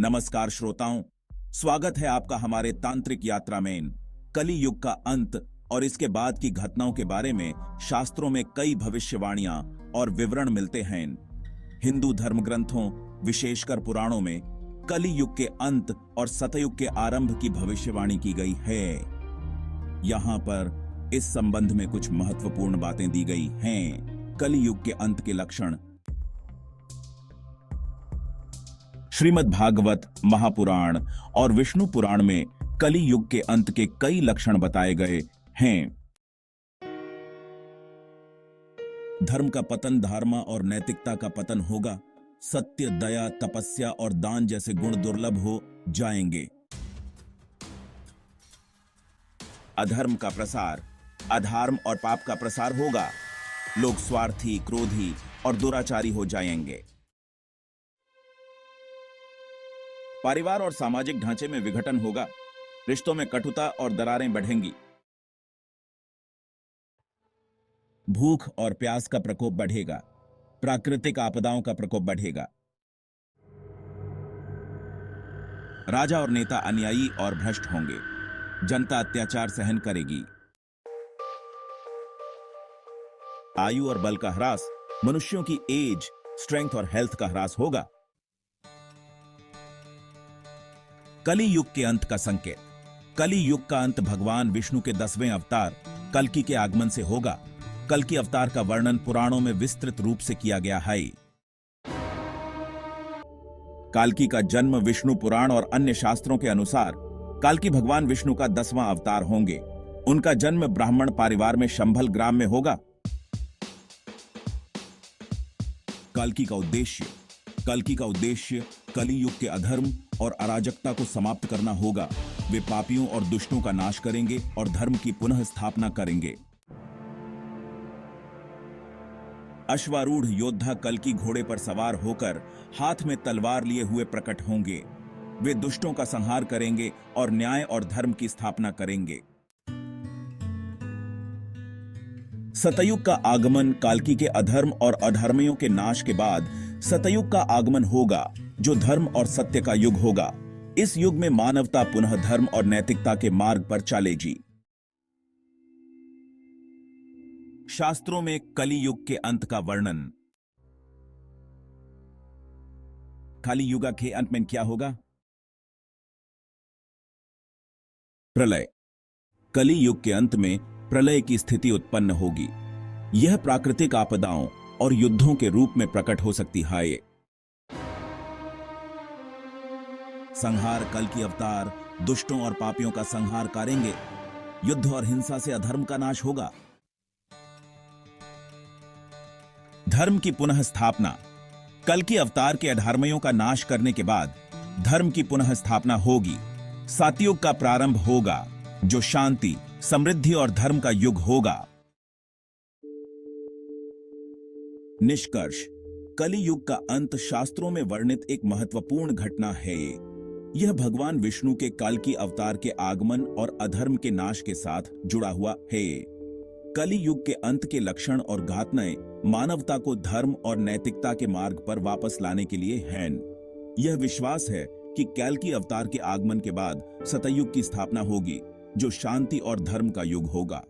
नमस्कार श्रोताओं, स्वागत है आपका हमारे तांत्रिक यात्रा में। कली युग का अंत और इसके बाद की घटनाओं के बारे में शास्त्रों में कई भविष्यवाणियां और विवरण मिलते हैं। हिंदू धर्म ग्रंथों, विशेषकर पुराणों में कली युग के अंत और सतयुग के आरंभ की भविष्यवाणी की गई है। यहां पर इस संबंध में कुछ महत्वपूर्ण बातें दी गई हैं। कली युग के अंत के लक्षण। श्रीमद् भागवत, महापुराण और विष्णु पुराण में कली युग के अंत के कई लक्षण बताए गए हैं। धर्म का पतन, धार्मा और नैतिकता का पतन होगा। सत्य, दया, तपस्या और दान जैसे गुण दुर्लभ हो जाएंगे। अधर्म का प्रसार, अधर्म और पाप का प्रसार होगा। लोग स्वार्थी, क्रोधी और दुराचारी हो जाएंगे। परिवार और सामाजिक ढांचे में विघटन होगा। रिश्तों में कटुता और दरारें बढ़ेंगी। भूख और प्यास का प्रकोप बढ़ेगा। प्राकृतिक आपदाओं का प्रकोप बढ़ेगा। राजा और नेता अनुयायी और भ्रष्ट होंगे। जनता अत्याचार सहन करेगी। आयु और बल का ह्रास, मनुष्यों की एज, स्ट्रेंथ और हेल्थ का ह्रास होगा। कली युग के अंत का संकेत। कली युग का अंत भगवान विष्णु के 10वें अवतार कल्कि के आगमन से होगा। कल्कि अवतार का वर्णन पुराणों में विस्तृत रूप से किया गया है। कल्कि का जन्म विष्णु पुराण और अन्य शास्त्रों के अनुसार कल्कि भगवान विष्णु का 10वां अवतार होंगे। उनका जन्म ब्राह्मण परिवार में शंभल ग्राम में होगा। कल्कि का उद्देश्य कली युग के अधर्म और अराजकता को समाप्त करना होगा। वे पापियों और दुष्टों का नाश करेंगे और धर्म की पुनः स्थापना करेंगे। अश्वारूढ़ योद्धा कल्कि घोड़े पर सवार होकर हाथ में तलवार लिए हुए प्रकट होंगे। वे दुष्टों का संहार करेंगे और न्याय और धर्म की स्थापना करेंगे। सतयुग का आगमन। कल्कि के अधर्म और अधर्मियों के नाश के बाद सतयुग का आगमन होगा, जो धर्म और सत्य का युग होगा। इस युग में मानवता पुनः धर्म और नैतिकता के मार्ग पर चलेगी। शास्त्रों में कली युग के अंत का वर्णन। कली युग के अंत में क्या होगा? प्रलय। कली युग के अंत में प्रलय की स्थिति उत्पन्न होगी। यह प्राकृतिक आपदाओं और युद्धों के रूप में प्रकट हो सकती है। संहार। कल्कि अवतार दुष्टों और पापियों का संहार करेंगे। युद्ध और हिंसा से अधर्म का नाश होगा। धर्म की पुनः स्थापना। कल्कि अवतार के अधर्मियों का नाश करने के बाद धर्म की पुनः स्थापना होगी। सतयुग का प्रारंभ होगा, जो शांति, समृद्धि और धर्म का युग होगा। निष्कर्ष। कली युग का अंत शास्त्रों में वर्णित एक महत्वपूर्ण घटना है। यह भगवान विष्णु के कल्कि अवतार के आगमन और अधर्म के नाश के साथ जुड़ा हुआ है। कली युग के अंत के लक्षण और घटनाएं मानवता को धर्म और नैतिकता के मार्ग पर वापस लाने के लिए हैं। यह विश्वास है कि कल्कि अवतार के आगमन के बाद सतयुग की स्थापना होगी, जो शांति और धर्म का युग होगा।